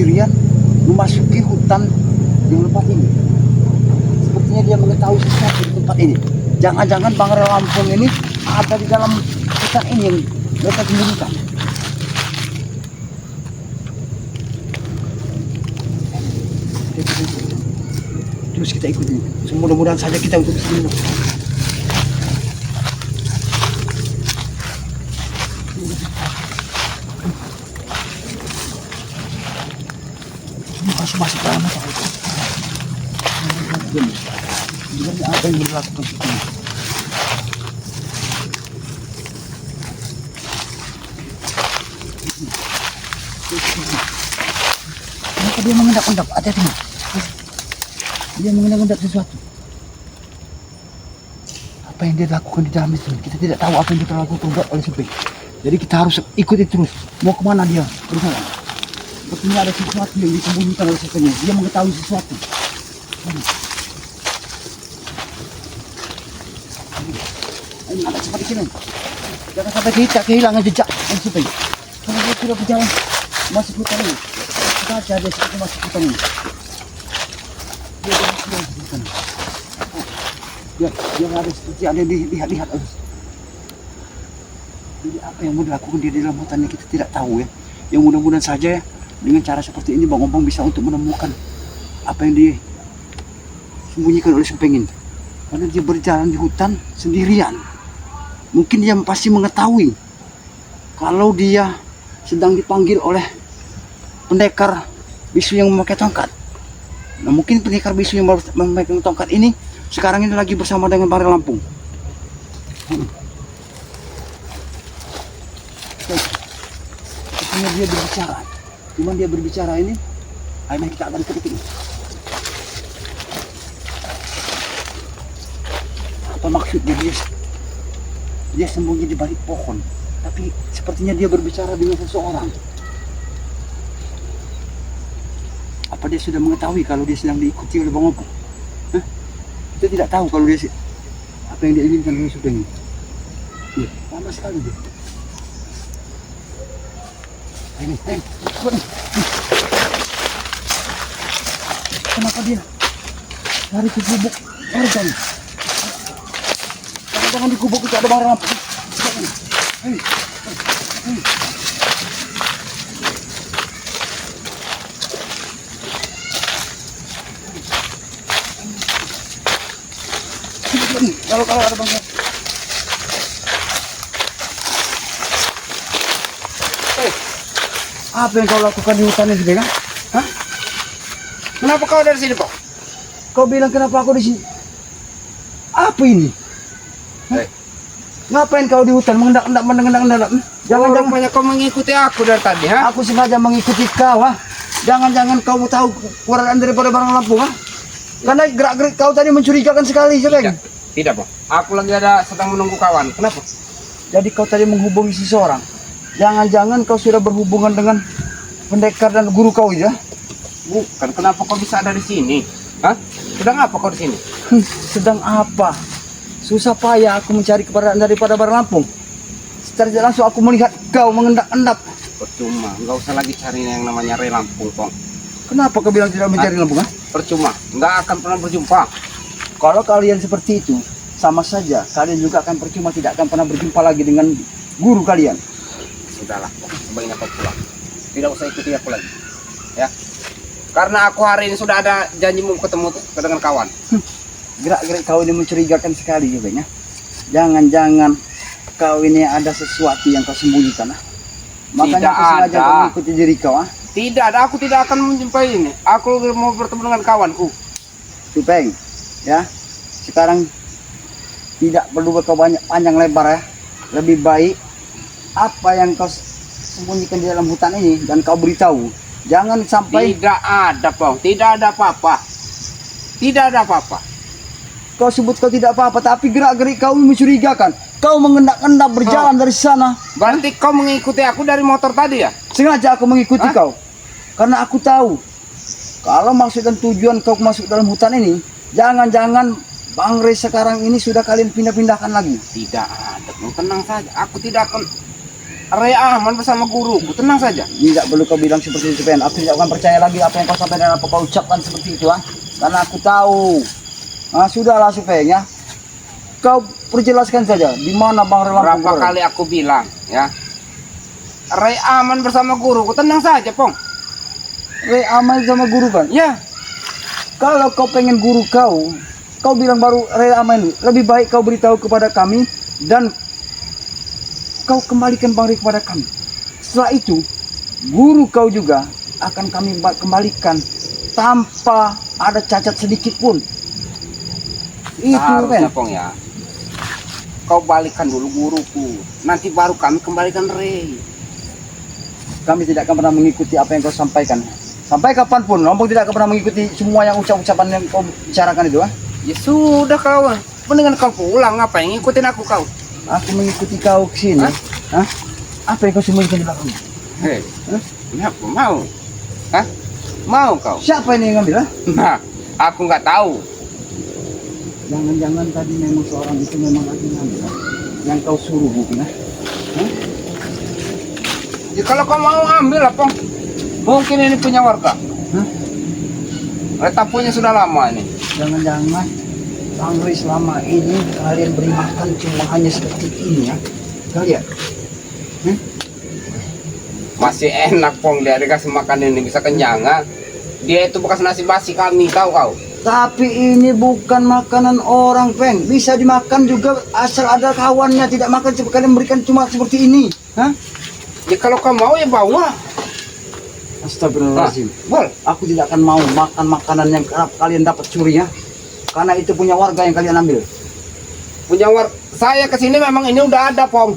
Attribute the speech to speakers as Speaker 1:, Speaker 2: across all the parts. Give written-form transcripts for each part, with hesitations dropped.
Speaker 1: sendirian memasuki hutan yang tempat ini. Sepertinya dia mengetahui sesuatu di tempat ini. Jangan-jangan Bang Lampung ini ada di dalam hutan ini yang mereka sembunyikan. Terus kita ikuti. Mudah-mudahan saja kita untuk kesini. Masuk dalam motor itu. Sebenarnya apa yang dilakukan itu? Kenapa dia mengendap-endap? Hati-hati. Dia mengendap-endap sesuatu. Apa yang dia lakukan di dalam itu? Kita tidak tahu apa yang dia lakukan oleh Supeng. Jadi kita harus ikuti terus. Mau kemana dia? Berusaha. Sepertinya ada sesuatu yang disembunyikan oleh Supeng. Dia mengetahui sesuatu. Ini ada seperti ini. Jangan sampai kita kehilangan jejak Supeng. Karena dia sudah berjalan masuk hutan ini. Kita saja dia seperti masuk hutan ini. Dia sudah masuk hutan. Dia ada seperti ada dilihat-lihat. Jadi apa yang mau dilakukan dia di dalam hutan ini kita tidak tahu ya. Yang mudah-mudahan saja ya, dengan cara seperti ini Bang Ompong bisa untuk menemukan apa yang disembunyikan oleh Supeng. Karena dia berjalan di hutan sendirian. Mungkin dia pasti mengetahui kalau dia sedang dipanggil oleh pendekar bisu yang memakai tongkat. Nah mungkin pendekar bisu yang memakai tongkat ini sekarang ini lagi bersama dengan Bang Lampung. Sepertinya dia berbicara. Cuman dia berbicara ini, akhirnya kita akan ketik. Apa maksudnya dia sembunyi di balik pohon, tapi sepertinya dia berbicara dengan seseorang. Apa dia sudah mengetahui kalau dia sedang diikuti oleh Bang Ompong? Kita tidak tahu kalau dia apa yang dia inginkan oleh Supeng. Iya, lama sekali dia. Ini, kenapa dia lari ke gubuk warga nih? Jangan di gubuk itu ada Bang Lampung. Kalau ada Bang Lampung. Apa yang kau lakukan di hutan ini, Bang? Hah? Kenapa kau dari sini, Pak? Kau bilang kenapa aku di sini? Apa ini? Ngapain kau di hutan mengendap-endap? Jangan
Speaker 2: banyak kau mengikuti aku dari tadi, ha?
Speaker 1: Aku sengaja mengikuti kau, ha? Jangan kau mau tahu keberadaan daripada Bang Lampung, ha? Karena gerak-gerik kau tadi mencurigakan sekali, Bang.
Speaker 2: Tidak, Pak. Aku lagi sedang menunggu kawan. Kenapa?
Speaker 1: Jadi kau tadi menghubungi seseorang. Jangan-jangan kau sudah berhubungan dengan pendekar dan guru kau ya?
Speaker 2: Bukan. Kenapa kau bisa ada di sini? Hah? Sedang apa kau di sini?
Speaker 1: Sedang apa? Susah payah aku mencari keberadaan daripada Bang Lampung. Secara tidak langsung aku melihat kau mengendap-endap.
Speaker 2: Percuma. Enggak usah lagi cari yang namanya Ray Lampung, Pong.
Speaker 1: Kenapa kau bilang tidak mencari Lampung? Ha?
Speaker 2: Percuma. Enggak akan pernah berjumpa.
Speaker 1: Kalau kalian seperti itu, sama saja kalian juga akan percuma, tidak akan pernah berjumpa lagi dengan guru kalian.
Speaker 2: Sudahlah, sebaiknya kau pulang. Tidak usah ikuti aku lagi, ya. Karena aku hari ini sudah ada janjimu ketemu dengan kawan.
Speaker 1: Gerak-gerik kau ini mencurigakan sekali, Bang. Jangan-jangan kau ini ada sesuatu yang kau sembunyikan, ha? Makanya aku sengaja mengikuti diri kau, ha?
Speaker 2: Tidak ada, aku tidak akan menjumpai ini. Aku mau bertemu dengan kawanku.
Speaker 1: Supeng, ya. Sekarang tidak perlu kau banyak panjang lebar, ya. Lebih baik apa yang kau sembunyikan di dalam hutan ini dan kau beritahu. Jangan sampai
Speaker 2: tidak ada, Pong. Tidak ada apa-apa. Tidak ada apa-apa.
Speaker 1: Kau sebut kau tidak apa-apa, tapi gerak-gerik kau mencurigakan. Kau mengendap-endap berjalan dari sana.
Speaker 2: Berarti kau mengikuti aku dari motor tadi ya?
Speaker 1: Sengaja aku mengikuti kau. Karena aku tahu kalau maksud dan tujuan kau masuk dalam hutan ini, jangan-jangan Bang Ray sekarang ini sudah kalian pindah-pindahkan lagi.
Speaker 2: Tidak ada, tenang saja. Aku tidak akan Ray aman bersama guruku, tenang saja.
Speaker 1: Tidak perlu kau bilang seperti itu, Pen. Aku tidak akan percaya lagi apa yang kau sampaikan dan apa kau ucapkan seperti itu, karena aku tahu. Sudahlah, Supeng, ya. Kau perjelaskan saja di mana Bang Ray Lampung.
Speaker 2: Berapa kali aku bilang, ya. Ray aman bersama guruku, tenang saja, Pong.
Speaker 1: Ray aman sama guru, kan?
Speaker 2: Ya,
Speaker 1: Kalau kau pengen guru kau bilang baru Ray aman. Lebih baik kau beritahu kepada kami dan kau kembalikan Bang Ray kepada kami. Setelah itu, guru kau juga akan kami kembalikan tanpa ada cacat sedikit pun. Itu,
Speaker 2: harusnya,
Speaker 1: Pen.
Speaker 2: Pong, ya. Kau balikan dulu guruku, nanti baru kami kembalikan Ray.
Speaker 1: Kami tidak akan pernah mengikuti apa yang kau sampaikan. Sampai kapanpun, Lampung tidak akan pernah mengikuti semua yang ucapan yang kau bicarakan itu.
Speaker 2: Ya sudah kau, mendingan kau pulang, ngapain ngikutin aku kau?
Speaker 1: Aku mengikuti kau ke sini. Hah? Apa yang kau sembunyikan di belakang?
Speaker 2: Hei, kenapa mau? Hah? Mau kau?
Speaker 1: Siapa ini yang ngambil?
Speaker 2: Nah, aku nggak tahu.
Speaker 1: Jangan-jangan tadi memang seorang itu memang lagi ngambil. Yang kau suruh mungkin.
Speaker 2: Ya kalau kau mau ambil lah, Pong. Mungkin ini punya warga. Retapunya sudah lama ini.
Speaker 1: Jangan-jangan Bang Ray selama ini kalian beri makan cuma hanya seperti ini, ya. Kalian.
Speaker 2: Masih enak, Pong, dia dikasih makan ini bisa kenyang, ha? Dia itu bekas nasi basi kami, tahu kau?
Speaker 1: Tapi ini bukan makanan orang, Peng. Bisa dimakan juga asal ada kawannya. Tidak makan kalian berikan cuma seperti ini.
Speaker 2: Ya kalau kau mau ya bawa.
Speaker 1: Astagfirullahaladzim.
Speaker 2: Bol.
Speaker 1: Aku tidak akan mau makan makanan yang kalian dapat curi, ya. Karena itu punya warga yang kalian ambil.
Speaker 2: Punya saya kesini memang ini udah ada, Pong.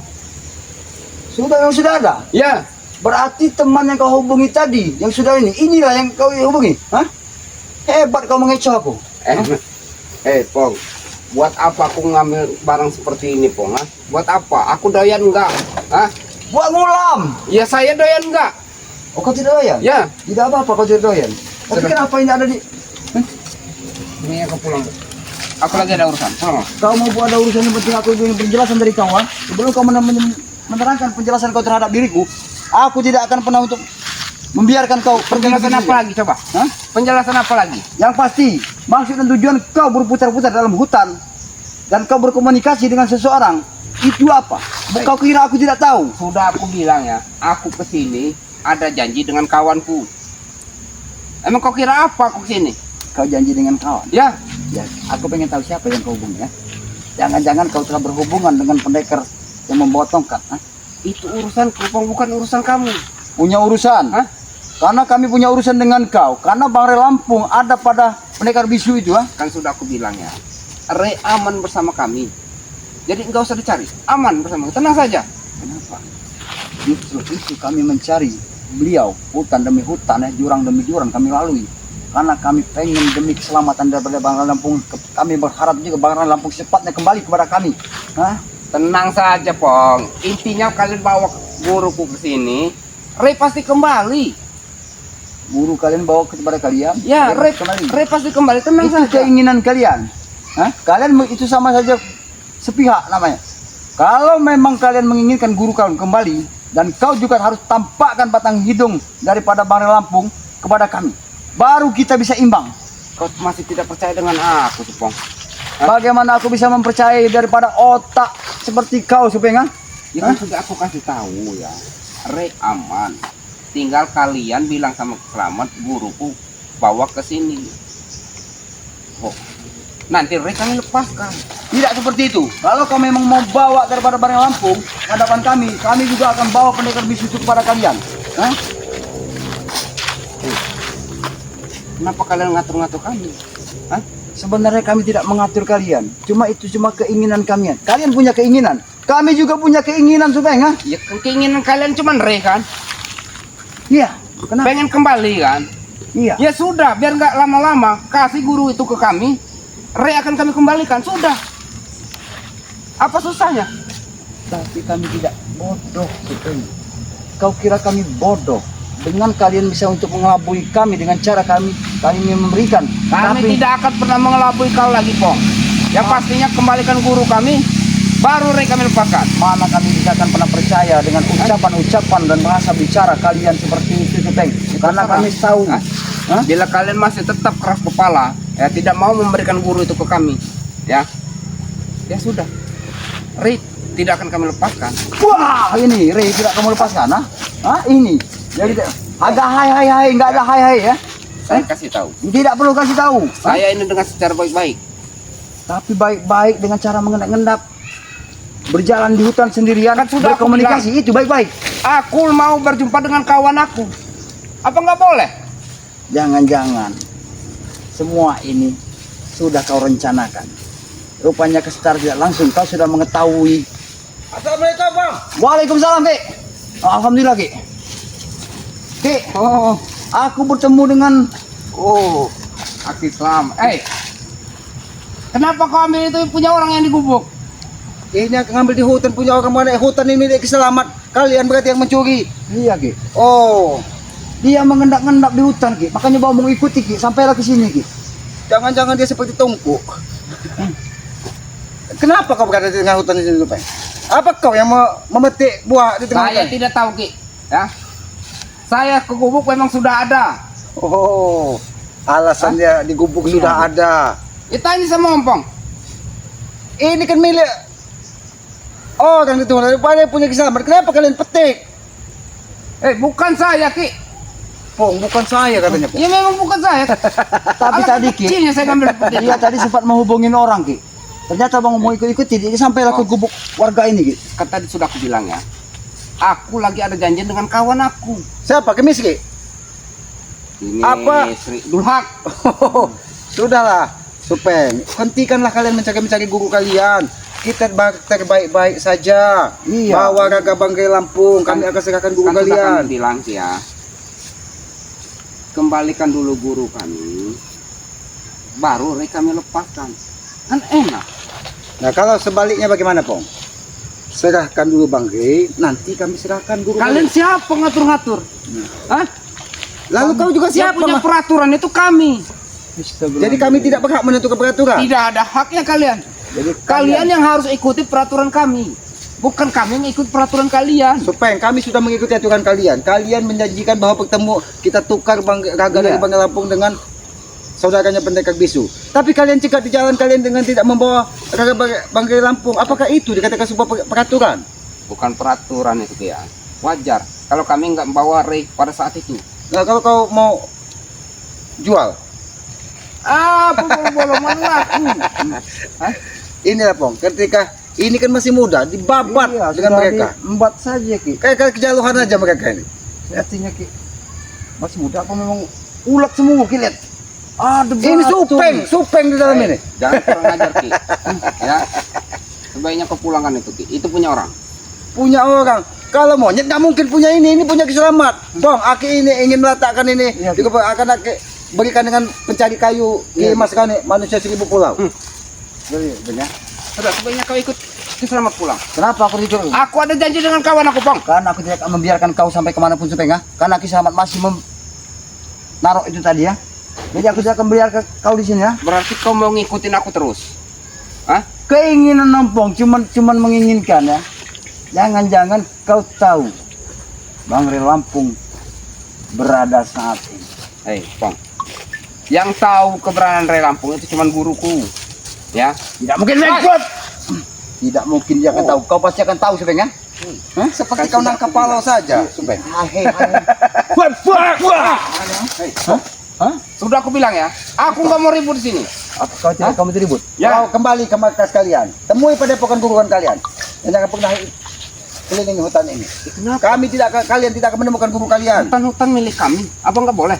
Speaker 1: Sudah ada.
Speaker 2: Ya.
Speaker 1: Berarti teman yang kau hubungi tadi, yang sudah inilah yang kau hubungi. Hebat kau mengecoh aku.
Speaker 2: Pong. Buat apa aku ngambil barang seperti ini, Pong? Buat apa? Aku doyan enggak?
Speaker 1: Buat ngulam.
Speaker 2: Ya saya doyan enggak?
Speaker 1: Oh, kau tidak doyan?
Speaker 2: Ya.
Speaker 1: Tidak apa-apa kau tidak doyan. Tapi
Speaker 2: Sudah.
Speaker 1: kenapa ini ada di...
Speaker 2: Ini aku pulang. Aku lagi ada urusan. Pulang.
Speaker 1: Kau mau buat ada urusan yang penting, aku ingin penjelasan dari kau. Sebelum kau menerangkan penjelasan kau terhadap diriku, aku tidak akan pernah untuk membiarkan kau pergi
Speaker 2: Penjelasan
Speaker 1: begitu
Speaker 2: apa
Speaker 1: saja.
Speaker 2: lagi coba? Penjelasan apa lagi?
Speaker 1: Yang pasti, maksud dan tujuan kau berputar-putar dalam hutan dan kau berkomunikasi dengan seseorang, itu apa? Kau kira aku tidak tahu?
Speaker 2: Sudah aku bilang ya, aku kesini ada janji dengan kawanku. Emang kau kira apa aku kesini?
Speaker 1: Kau janji dengan kawan.
Speaker 2: Ya,
Speaker 1: Ya, aku pengen tahu siapa yang kau hubungi, ya. Jangan-jangan kau telah berhubungan dengan pendekar yang membawa tongkat.
Speaker 2: itu urusan Pong, bukan urusan kamu.
Speaker 1: Punya urusan. Karena kami punya urusan dengan kau. Karena Bang Ray Lampung ada pada pendekar bisu itu.
Speaker 2: Kan sudah aku bilang ya, Ray aman bersama kami. Jadi enggak usah dicari, aman bersama. Tenang saja.
Speaker 1: Kenapa? Justru itu kami mencari beliau hutan demi hutan, jurang demi jurang kami lalui. Karena kami pengen demi keselamatan daripada Bang Ray Lampung. Kami berharap juga Bang Ray Lampung secepatnya kembali kepada kami.
Speaker 2: Tenang saja, Pong. Intinya kalian bawa guruku ke sini, Ray pasti kembali.
Speaker 1: Guru kalian bawa kepada kalian?
Speaker 2: Ya, Ray pasti kembali. Tenang
Speaker 1: Itu
Speaker 2: saja.
Speaker 1: keinginan kalian. Kalian itu sama saja sepihak namanya. Kalau memang kalian menginginkan guru kalian kembali, dan kau juga harus tampakkan batang hidung daripada Bang Ray Lampung kepada kami. Baru kita bisa imbang.
Speaker 2: Kau masih tidak percaya dengan aku, Pong?
Speaker 1: Bagaimana aku bisa mempercayai daripada otak seperti kau, Supeng?
Speaker 2: Ya kan sudah aku kasih tahu ya, Ray aman. Tinggal kalian bilang sama Selamat guruku bawa ke sini. Nanti Ray kami lepaskan.
Speaker 1: Tidak seperti itu. Kalau kau memang mau bawa daripada Bang Ray Lampung ke hadapan kami juga akan bawa pendekar bisu itu kepada kalian.
Speaker 2: Kenapa kalian ngatur-ngatur kami?
Speaker 1: Sebenarnya kami tidak mengatur kalian. Itu cuma keinginan kalian. Kalian punya keinginan. Kami juga punya keinginan, Supeng.
Speaker 2: Ya keinginan kalian cuma Ray kan?
Speaker 1: Iya. Kenapa?
Speaker 2: Pengen kembali kan?
Speaker 1: Iya.
Speaker 2: Ya sudah, biar nggak lama-lama kasih guru itu ke kami, Ray akan kami kembalikan. Sudah. Apa susahnya?
Speaker 1: Tapi kami tidak bodoh, Supeng. Kau kira kami bodoh? Dengan kalian bisa untuk mengelabui kami dengan cara kami memberikan.
Speaker 2: Kami tidak akan pernah mengelabui kau lagi, Pong. Yang pastinya kembalikan guru kami, baru rek kami lepaskan.
Speaker 1: Mana kami bisa akan pernah percaya dengan ucapan-ucapan dan bahasa bicara kalian seperti itu, Supeng. Karena
Speaker 2: terserah.
Speaker 1: kami tahu.
Speaker 2: Hah?
Speaker 1: Hah?
Speaker 2: Bila kalian masih tetap keras kepala, ya tidak mau memberikan guru itu ke kami, ya sudah, Rik tidak akan kami lepaskan.
Speaker 1: Wah, ini Rey tidak kamu lepaskan, ah? Hah? Ini. Jadi agak hai, enggak ada hai ya.
Speaker 2: Saya kasih tahu.
Speaker 1: Tidak perlu kasih tahu.
Speaker 2: Saya ini dengan secara baik-baik.
Speaker 1: Tapi baik-baik dengan cara mengendap-endap. Berjalan di hutan sendirian,
Speaker 2: Kan sudah aku
Speaker 1: berkomunikasi itu baik-baik.
Speaker 2: Aku mau berjumpa dengan kawan aku. Apa nggak boleh?
Speaker 1: Jangan-jangan semua ini sudah kau rencanakan. Rupanya ke Star tidak langsung kau sudah mengetahui.
Speaker 2: Assalamualaikum, Bang.
Speaker 1: Waalaikumsalam, Ki. Alhamdulillah, Ki. Ki, aku bertemu dengan
Speaker 2: Aki Islam. Kenapa kau ambil itu punya orang yang digubuk?
Speaker 3: Ini yang ngambil di hutan punya orang mana? Hutan ini milik selamat. Kalian berarti yang mencuri.
Speaker 1: Iya, Ki.
Speaker 3: Oh,
Speaker 1: Dia mengendap-endap di hutan, Ki. Makanya bawa mengikuti, Ki. Sampailah ke sini, Ki.
Speaker 3: jangan-jangan dia seperti tungku. Kenapa kau berada di tengah hutan ini, Peng? Apa kau yang memetik buah di tengah
Speaker 2: Saya
Speaker 3: hutan?
Speaker 2: tidak tahu, Ki. Ya. Saya ke gubuk memang sudah ada.
Speaker 3: Oh, alasan dia digubuk
Speaker 2: Iya.
Speaker 3: sudah ada.
Speaker 2: Tanya sama Ompong.
Speaker 3: Ini kan milik orang itu daripada yang punya kesalahan. Kenapa kalian petik?
Speaker 2: Bukan saya, Ki.
Speaker 3: Pong, bukan saya katanya, Pong.
Speaker 2: Ya memang bukan saya.
Speaker 1: Tapi tadi, Ki,
Speaker 2: Kecilnya saya ngambil petik.
Speaker 1: dia tadi sempat menghubungin orang, Ki. Ternyata bang mau ikut-ikuti, dia sampailah ke gubuk warga ini, Ki.
Speaker 2: Kan tadi sudah aku bilang ya. Aku lagi ada janjian dengan kawan aku.
Speaker 3: Siapa? Kemis, Ki?
Speaker 2: Ini
Speaker 3: Apa?
Speaker 2: Sri Dulhak.
Speaker 3: Sudahlah, Supeng. Hentikanlah kalian mencari-mencari guru kalian. Kita terbaik-baik saja.
Speaker 1: Iya.
Speaker 3: Bawa Raga Banggai Lampung. Kami akan serahkan guru
Speaker 2: Kan sudah
Speaker 3: kalian.
Speaker 2: kami bilang sih ya. Kembalikan dulu guru kami. Baru kami lepaskan. Kan enak.
Speaker 3: Nah, kalau sebaliknya bagaimana, Pong? Serahkan dulu Banggai, nanti kami serahkan guru
Speaker 2: Kalian
Speaker 3: kalian.
Speaker 2: siapa ngatur-ngatur? Hah?
Speaker 3: Lalu kau juga
Speaker 2: Yang
Speaker 3: siapa?
Speaker 2: punya peraturan itu kami.
Speaker 3: Jadi kami tidak berhak menentukan peraturan.
Speaker 2: Tidak ada haknya kalian.
Speaker 1: Jadi
Speaker 2: Kalian yang harus ikuti peraturan kami. Bukan kami yang ikut peraturan kalian.
Speaker 3: Supeng, kami sudah mengikuti aturan kalian. Kalian menjanjikan bahwa bertemu kita tukar Raga dari
Speaker 1: Iya.
Speaker 3: Banggai Lampung dengan saudaranya Pendekar Bisu. Tapi kalian cekat di jalan kalian dengan tidak membawa Raga Banggai Lampung. Apakah itu dikatakan sebuah peraturan?
Speaker 2: Bukan peraturan itu ya. Wajar. Kalau kami nggak membawa Ray pada saat itu.
Speaker 3: Nah, kalau kau mau jual,
Speaker 2: Apa bolong-bolongan laku?
Speaker 3: inilah Pong. Ketika ini kan masih muda, dibabat
Speaker 1: iya,
Speaker 3: dengan
Speaker 1: sudah
Speaker 3: mereka.
Speaker 1: diembat saja, Ki.
Speaker 3: Kayak kejaluhan aja mereka ini.
Speaker 1: Artinya, Ki, masih muda apa memang ulat semua, Ki, lihat. Ada
Speaker 3: Ini supeng di dalam ini.
Speaker 2: Jangan kurang ajar, Ki. Ya. Sebaiknya kau pulangkan itu, Ki. Itu punya orang.
Speaker 3: Punya orang. Kalau monyet nggak mungkin punya ini punya keselamat. Bang, Aki ini ingin meletakkan ini.
Speaker 1: Iya,
Speaker 3: Juga akan Aki berikan dengan pencari kayu
Speaker 1: Iya,
Speaker 3: Ki Mas Kane, manusia 1000 pulau.
Speaker 1: Jadi, benar.
Speaker 2: Sudah, sebaiknya kau ikut selamat pulang.
Speaker 1: Kenapa aku itu?
Speaker 2: Aku ada janji dengan kawan aku, Bang.
Speaker 1: Karena aku tidak akan membiarkan kau sampai kemanapun, Supeng, ya. Karena Ki Selamat masih naruh itu tadi, ya. Jadi aku tidak akan membiarkan kau di sini, ya.
Speaker 2: Berarti kau mau ngikutin aku terus. Hah?
Speaker 1: Keinginan nampung, cuman menginginkan, ya. Jangan-jangan kau tahu Banggai Lampung berada saat ini.
Speaker 2: Bang. Yang tahu keberadaan Ray Lampung itu cuma guruku. Ya.
Speaker 1: Tidak mungkin dia ikut. Tidak mungkin dia akan tahu. Kau pasti akan tahu, Supeng, ya.
Speaker 3: Seperti kau nangkap palau saja, Supeng.
Speaker 1: Hah?
Speaker 2: Sudah aku bilang ya, aku nggak mau ribut di sini.
Speaker 1: Kau tidak kamu ribut?
Speaker 3: Kau kembali ke markas kalian. Temui padepokan guruan kalian. Dan jangan pernah keliling hutan ini. Kalian tidak akan menemukan guru kalian.
Speaker 2: Hutan-hutan milik kami. Apa nggak boleh?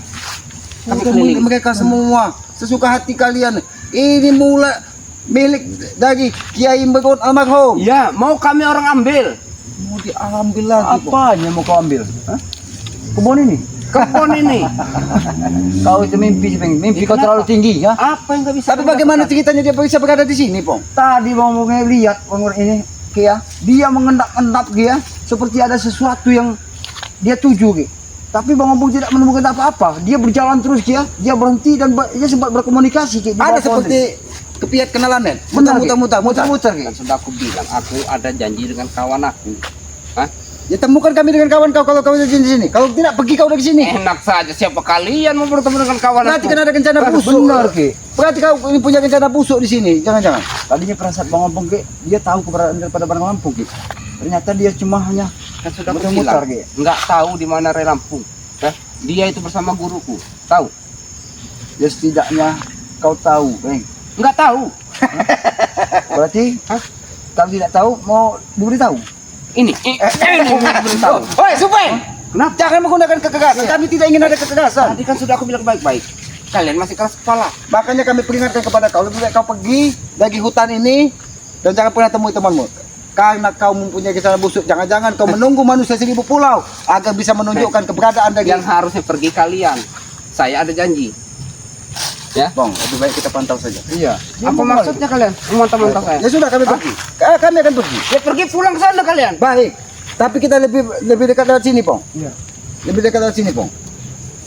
Speaker 2: Kami
Speaker 3: Bukan
Speaker 2: keliling.
Speaker 3: milik mereka semua, sesuka hati kalian. Ini mula milik dari Kiai Begon almarhum.
Speaker 2: Iya, mau kami orang ambil.
Speaker 3: Mau diambil lagi.
Speaker 1: Apanya mau kau ambil? Hah? Kebun ini?
Speaker 2: Kebun ini.
Speaker 1: Kau itu mimpi, Supeng. Mimpi
Speaker 2: Ya,
Speaker 1: kau
Speaker 2: kenapa?
Speaker 1: terlalu tinggi, ya.
Speaker 2: Apa yang nggak bisa?
Speaker 3: Tapi
Speaker 2: kami
Speaker 3: bagaimana
Speaker 2: lakukan?
Speaker 3: ceritanya dia bisa berada di sini, Pong?
Speaker 1: Tadi mau lihat pengur ini, Kia. Dia mengendap-endap, Kia. Seperti ada sesuatu yang dia tuju, Ki. Tapi Bang Ompong tidak menemukan apa-apa. Dia berjalan terus, Kia. Dia berhenti dan dia sempat berkomunikasi, Ki. di
Speaker 3: Ada
Speaker 1: bawah pohon
Speaker 3: seperti kepiat kenalan, muter-muter.
Speaker 2: Kan sudah aku bilang, aku ada janji dengan kawan aku. Hah?
Speaker 3: Ya temukan kami dengan kawan kau kalau kau ada di sini. Kalau tidak pergi kau dari sini.
Speaker 2: Enak saja, siapa kalian mau bertemu dengan kawan
Speaker 3: Berarti
Speaker 2: aku?
Speaker 3: kan ada rencana busuk.
Speaker 1: Benar, Ki.
Speaker 3: Berarti kau ini punya rencana busuk di sini. Jangan-jangan.
Speaker 1: Tadinya perasaan Bang Ompong, Ki, dia tahu keberadaan daripada Bang Lampung, Ki. Ternyata dia cuma hanya
Speaker 2: Kan sudah aku
Speaker 1: muter-muter,
Speaker 2: bilang,
Speaker 1: Ki.
Speaker 2: nggak tahu di mana Rai Lampung. Hah? Dia itu bersama guruku, tahu?
Speaker 1: Ya setidaknya kau tahu, Bang.
Speaker 2: Nggak tahu.
Speaker 1: Berarti
Speaker 2: Hah?
Speaker 1: kalau tidak tahu mau diberitahu.
Speaker 2: Ini beritahu.
Speaker 3: Oi, Supeng.
Speaker 2: Kenapa?
Speaker 3: Jangan menggunakan kekerasan. Kami tidak ingin ada kekerasan.
Speaker 2: Tadi kan sudah aku bilang baik-baik. Kalian masih keras kepala.
Speaker 3: Makanya kami peringatkan kepada kau, lebih baik kau pergi dari hutan ini dan jangan pernah temui temanmu. Karena kau mempunyai rencana busuk, jangan-jangan kau menunggu manusia 1000 pulau agar bisa menunjukkan keberadaan dari
Speaker 2: Yang harusnya pergi kalian. Saya ada janji. Ya.
Speaker 3: Bang, lebih baik kita pantau saja.
Speaker 1: Iya.
Speaker 2: Apa maksudnya kalian? Memantau-mantau saya.
Speaker 3: Ya sudah, kami pergi. Kami akan pergi.
Speaker 2: Ya pergi pulang ke sana kalian.
Speaker 3: Baik. Tapi kita lebih dekat lewat sini, Pong.
Speaker 1: Iya.
Speaker 3: Lebih dekat lewat sini, Pong.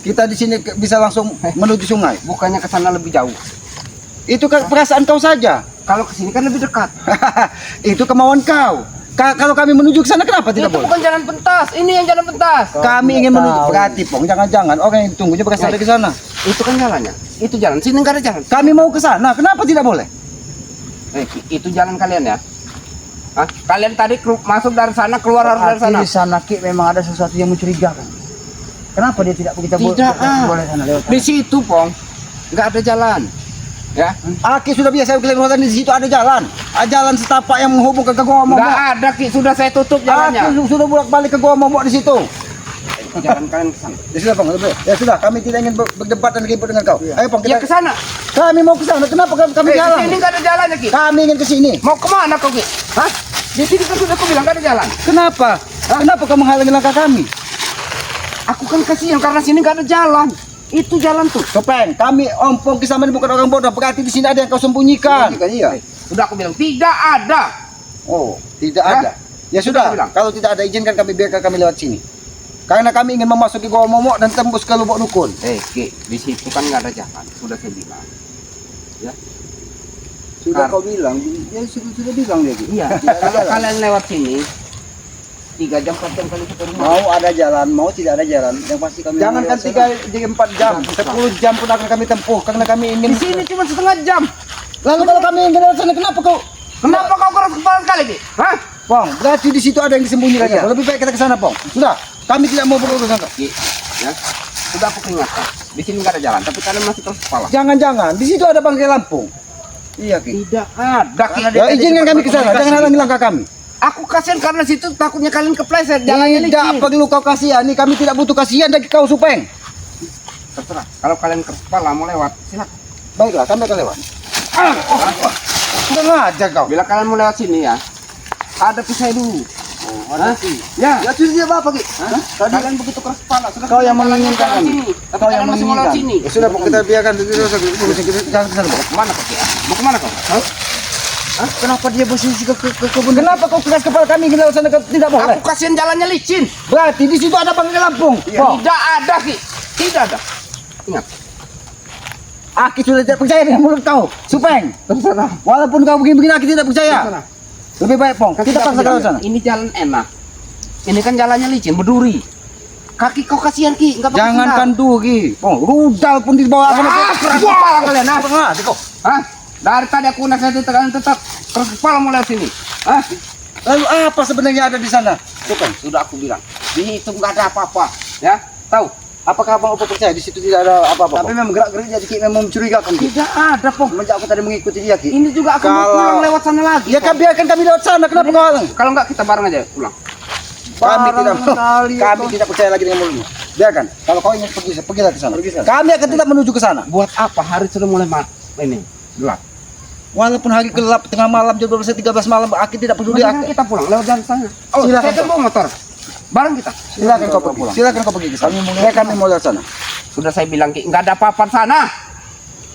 Speaker 3: Kita di sini bisa langsung menuju sungai.
Speaker 2: Bukannya ke sana lebih jauh.
Speaker 3: Itu kan perasaan kau saja.
Speaker 2: Kalau ke sini kan lebih dekat.
Speaker 3: Itu kemauan kau. Kalau kami menuju ke sana kenapa tidak
Speaker 2: Itu
Speaker 3: boleh?
Speaker 2: bukan jalan pentas. Ini yang jalan pentas.
Speaker 3: Kami ingin menuju. Berarti, Pong, jangan-jangan orang yang ditunggunya berasal dari sana.
Speaker 2: Itu kan jalannya. Itu jalan. Sini nggak ada jalan.
Speaker 3: Kami mau ke sana. Kenapa tidak boleh?
Speaker 2: Itu jalan kalian ya. Hah? Kalian tadi masuk dari sana, keluar harus dari sana.
Speaker 1: Di sana, Ki, memang ada sesuatu yang mencurigakan. Kenapa dia tidak kita
Speaker 2: Tidak,
Speaker 1: boleh sana lewat sana?
Speaker 2: Di situ, Pong. Nggak ada jalan. Ya.
Speaker 3: Aki sudah biasa keliling hutan, di situ ada jalan. Jalan setapak yang menghubung ke Goa Momok.
Speaker 2: Nggak ada, Ki. Sudah saya tutup jalannya.
Speaker 3: Aki sudah bolak-balik ke Goa Momok di situ.
Speaker 2: Jalan kalian ke sana.
Speaker 3: Ya sudah, Bang. Ya sudah, kami tidak ingin berdebat dan ribut dengan kau. Ayo, Bang,
Speaker 2: Ya
Speaker 3: kita
Speaker 2: ke sana.
Speaker 3: kami mau ke sana. Kenapa kami
Speaker 2: Di
Speaker 3: jalan?
Speaker 2: sini nggak ada jalannya, Ki.
Speaker 3: Kami ingin ke sini.
Speaker 2: Mau kemana kau, Ki? Hah? Di sini kan sudah aku bilang nggak ada jalan.
Speaker 3: Kenapa? Kenapa kau menghalangi langkah kami?
Speaker 2: Aku kan kasihan karena sini nggak ada jalan. Itu jalan tuh.
Speaker 3: Topeng, kami Ompong Kisaman bukan orang bodoh. Berarti di sini ada yang kau sembunyikan.
Speaker 1: Iya.
Speaker 2: Sudah aku bilang tidak ada.
Speaker 3: Oh, tidak
Speaker 2: Hah?
Speaker 3: ada. Ya
Speaker 2: Sudah
Speaker 3: sudah,
Speaker 2: bilang.
Speaker 3: kalau tidak ada izinkan kami biarkan kami lewat sini. Karena kami ingin memasuki Goa Momok dan tembus ke Lubuk Dukun.
Speaker 2: Ki, di situ kan nggak ada jalan. Sudah saya bilang.
Speaker 1: Sudah kau bilang, dia sudah bilang dia, Ki.
Speaker 2: Iya. Kalau kalian lewat sini 3 jam 4 jam kali ke rumah.
Speaker 1: Mau ada jalan, mau tidak ada jalan, yang pasti kami
Speaker 3: Jangankan
Speaker 1: lewat sana.
Speaker 3: 3-4 jam, 10 jam pun akan kami tempuh karena kami ingin.
Speaker 2: Di sini cuma setengah jam.
Speaker 3: Lalu kalau kami ingin lewat sana, kenapa kau?
Speaker 2: Kenapa kau keras kepala sekali, Ki? Hah?
Speaker 3: Pong, berarti di situ ada yang disembunyikan.
Speaker 1: Iya.
Speaker 3: Lebih baik kita ke sana, Pong. Sudah, kami tidak mau berurusan.
Speaker 2: Ki, ya. Sudah aku peringatkan. Di sini nggak ada jalan, tapi kalian masih keras kepala.
Speaker 3: Jangan-jangan di situ ada bangkai Lampung. Iya, Ki.
Speaker 2: Tidak ada, Ki.
Speaker 3: Ya, izinkan kami ke sana, jangan halangi langkah kami.
Speaker 2: Aku kasihan karena situ takutnya kalian kepleset jalannya
Speaker 3: Tidak
Speaker 2: licin.
Speaker 3: perlu kau kasihani, kami tidak butuh kasihan dari kau, Supeng.
Speaker 2: Terserah. Kalau kalian keras kepala mau lewat, silakan.
Speaker 3: Baiklah, kami akan lewat. Kurang aja kau.
Speaker 2: Bila kalian mau lewat sini ya, hadapi saya dulu.
Speaker 1: Ada
Speaker 2: Hah?
Speaker 1: sih.
Speaker 2: Ya.
Speaker 1: Ya sudah dia apa, Ki?
Speaker 2: Hah? Kalian begitu keras kepala. Sudah
Speaker 1: Kau yang
Speaker 2: kalian
Speaker 1: menginginkan
Speaker 2: jalan
Speaker 1: kami.
Speaker 2: sini. Tapi
Speaker 1: Kau yang
Speaker 2: kalian masih mau lewat sini.
Speaker 1: menginginkan.
Speaker 3: Ya sudah, Pong, kita biarkan urusan kita jangan ke sana, Pong.
Speaker 2: Kemana kau? Ki? Mau kemana kau? Hah?
Speaker 1: Kenapa dia posisi ke kebun?
Speaker 3: Kenapa kau keras kepala kami ingin lewat sana tidak boleh?
Speaker 2: Aku kasihan jalannya licin.
Speaker 3: Berarti di situ ada bangkai Lampung. Pong,
Speaker 2: Tidak ada, Ki. Tidak ada. Ingat.
Speaker 3: Aki sudah tidak percaya dengan mulut kau, Supeng.
Speaker 2: Terserah.
Speaker 3: Walaupun kau begini-begini, Aki tidak percaya.
Speaker 2: Terserah.
Speaker 3: Lebih baik, Pong, kita paksa kau sana.
Speaker 2: Ini jalan enak. Ini kan jalannya licin, berduri. Kaki kau kasihan, Ki. Enggak pakai
Speaker 3: Jangankan duri, Pong, rudal pun di bawah
Speaker 2: sandal. Ah, keras kepala kalian, ah.
Speaker 3: Tengah, kau.
Speaker 2: Hah? Dari tadi aku nasihatin kalian tetap keras kepala mau lewat sini. Hah?
Speaker 3: Lalu apa sebenarnya ada di sana?
Speaker 2: Supeng, sudah aku bilang. Di situ nggak ada apa-apa. Ya, tahu?
Speaker 3: Apakah Abang Opo percaya di situ tidak ada apa-apa?
Speaker 1: Tapi memang gerak-geriknya Ki memang mencurigakan, Ki.
Speaker 2: Tidak ada, Pong.
Speaker 1: Semenjak aku tadi mengikuti dia, Ki.
Speaker 2: Ini juga aku mau
Speaker 3: Kalau-
Speaker 2: pulang lewat sana lagi.
Speaker 3: Ya kan biarkan kami lewat sana, kenapa kau halang?
Speaker 2: Kalau nggak kita bareng aja pulang.
Speaker 3: Kami tidak
Speaker 1: sekali,
Speaker 3: kami tidak percaya lagi dengan mulutmu. Biarkan. Kalau kau ingin pergi, pergilah ke sana.
Speaker 1: Pergi sana.
Speaker 3: Kami akan tidak menuju ke sana.
Speaker 2: Buat apa? Hari sudah mulai ini gelap.
Speaker 3: Walaupun hari gelap tengah malam jam 12.13 malam, Aki tidak peduli.
Speaker 2: Mendingan kita pulang lewat jalan sana. Oh,
Speaker 3: Silakan,
Speaker 2: saya kan
Speaker 3: Pak.
Speaker 2: bawa motor. Bareng kita.
Speaker 3: Silakan kau pergi. Silakan kau pergi ke sana. Kami mau lewat sana.
Speaker 2: Sudah saya bilang, Ki, nggak ada apa-apa di sana.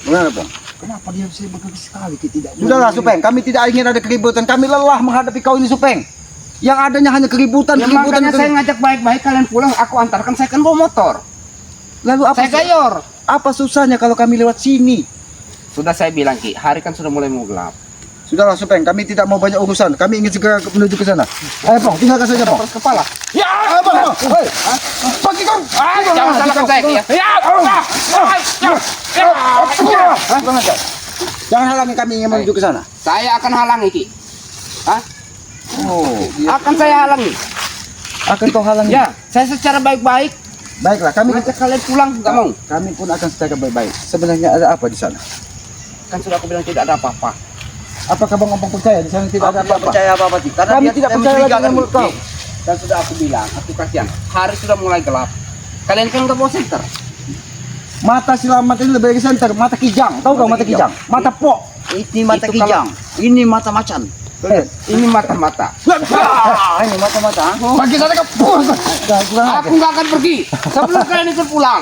Speaker 3: Gimana, Bang?
Speaker 1: Kenapa dia bisa begitu sekali, Ki? Tidak.
Speaker 3: Sudahlah, Supeng. Kami tidak ingin ada keributan. Kami lelah menghadapi kau ini, Supeng. Yang adanya hanya keributan,
Speaker 2: Ya makanya saya ngajak baik-baik kalian pulang, aku antarkan, saya kan bawa motor.
Speaker 3: Lalu apa?
Speaker 2: Saya gayor.
Speaker 3: Apa susahnya kalau kami lewat sini?
Speaker 2: Sudah saya bilang Ki, hari kan sudah mulai mau gelap.
Speaker 3: Sudahlah Supeng, kami tidak mau banyak urusan. Kami ingin segera menuju ke sana. Ayo Pong, tinggalkan saja Pong.
Speaker 2: Terus kepala.
Speaker 3: Ya, Pong. Hei, pergi kau.
Speaker 2: Jangan salahkan saya Ki ya.
Speaker 3: Kurang ajar. Jangan halangi kami ingin menuju ke sana.
Speaker 2: Saya akan halangi Ki. Hah?
Speaker 3: Oh,
Speaker 2: Akan saya halangi.
Speaker 3: akan kau halangi.
Speaker 2: Ya, saya secara baik-baik.
Speaker 3: Baiklah, kami
Speaker 2: Ngajak kalian pulang, nggak mau.
Speaker 3: kami pun akan secara baik-baik. Sebenarnya ada apa di sana?
Speaker 2: Kan sudah aku bilang tidak ada apa-apa.
Speaker 3: Apakah Bang Ompong percaya di sana tidak ada apa-apa?
Speaker 1: percaya apa-apa Ti. Karena
Speaker 3: Kami
Speaker 1: dia
Speaker 3: tidak percaya lagi dengan mulut kau.
Speaker 2: Dan sudah aku bilang, aku kasihan. Hari sudah mulai gelap. Kalian kan udah bawa senter.
Speaker 3: Mata si Lamat ini lebih baik center, mata kijang. Tahu kau mata kijang? Mata pok.
Speaker 1: Ini mata
Speaker 2: Itu
Speaker 1: kijang, ini mata macan.
Speaker 2: Ini mata-mata.
Speaker 3: Ini mata-mata. Bagi sana kau.
Speaker 2: Aku nggak akan pergi sebelum kalian ikut pulang.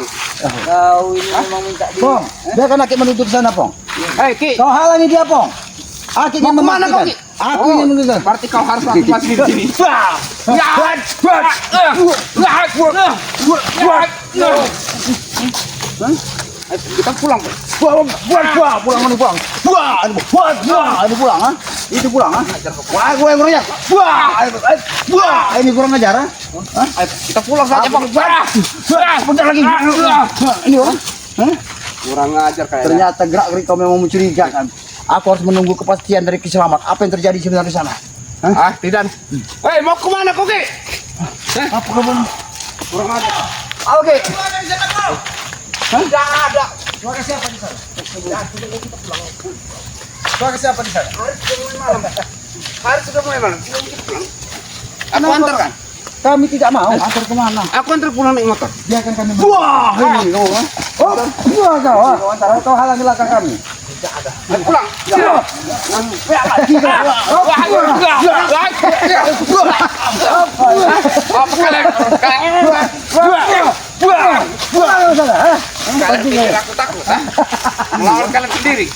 Speaker 1: Kau ini memang minta di.
Speaker 3: Pong, biarkan Aki menuju ke sana, Pong.
Speaker 2: Hei Ki,
Speaker 3: Kau halangi dia, Pong. Aki ingin
Speaker 2: mau kemana kau
Speaker 3: memastikan.
Speaker 2: Ki?
Speaker 3: Aku ingin menuju ke sana.
Speaker 2: Berarti kau harus aku masih di sini. Kita pulang.
Speaker 3: Pulang mana pulang? Ini pulang, ha? Itu pulang, ha? Wah, gue yang kurang ajar. Ini kurang ajar, ha?
Speaker 2: Kita pulang saja Bang.
Speaker 3: Bentar lagi. Ini orang.
Speaker 2: Kurang ajar kayaknya.
Speaker 3: Ternyata gerak-gerik kau memang mencurigakan. Aku harus menunggu kepastian dari Kiselamat. Apa yang terjadi sebenarnya di sana?
Speaker 2: Ah, tidak. Hei, mau kemana kau Ki?
Speaker 3: Apa kamu?
Speaker 2: Kurang ajar.
Speaker 3: Oke.
Speaker 2: Tidak ada.
Speaker 3: Suara siapa di sana? Suara siapa di sana?
Speaker 2: Hari sudah mulai malam. Aku antar kan?
Speaker 3: Kami tidak mau antar kemana?
Speaker 2: Aku antar pulang naik motor.
Speaker 3: Biarkan kami. Wah, ini kau. Oh, dua kau. Kau halangi langkah kami.
Speaker 2: Naik pulang. Apa kalian? Kalian pikir aku takut, ha? Melawan kalian sendiri.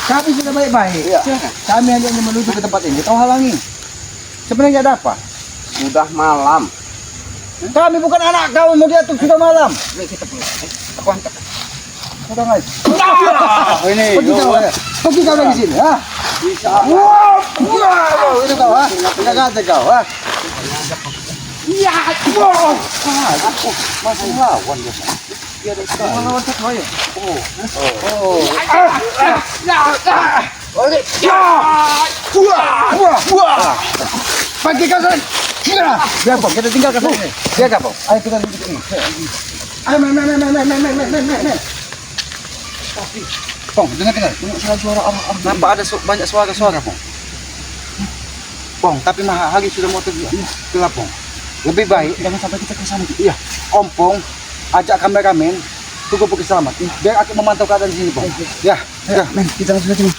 Speaker 3: Kami sudah baik-baik. Kami hanya ingin menuju ke tempat ini. Kau halangi. Sebenarnya ada apa?
Speaker 2: Sudah malam.
Speaker 3: Kami bukan anak kau mau diatur sudah malam.
Speaker 2: Ini kita pulang. Aku antar.
Speaker 3: Sudah guys.
Speaker 1: Ini.
Speaker 3: Pergi kau dari sini, ha?
Speaker 1: Bisa.
Speaker 3: Wah, itu kau, ha? Tidak kata kau, ha?
Speaker 2: Ya,
Speaker 1: Masih lawan ya.
Speaker 3: Melawan satu aja. Pergi kau sana. Biar Pong, kita tinggalkan sini. Biar kau, Pong. Ayo kita duduk ini. Ayo, main. Pong, dengar. Suara orang.
Speaker 1: Nampak ada banyak suara-suara, Pong.
Speaker 3: Pong, tapi hari sudah mau gelap, Pong. Lebih baik jangan sampai kita ke sana. Iya, Ompong, ajak kameramen, tunggu Bukit Selamat. Biar aku memantau keadaan di sini, Pong. Ya, men, kita langsung ke sini.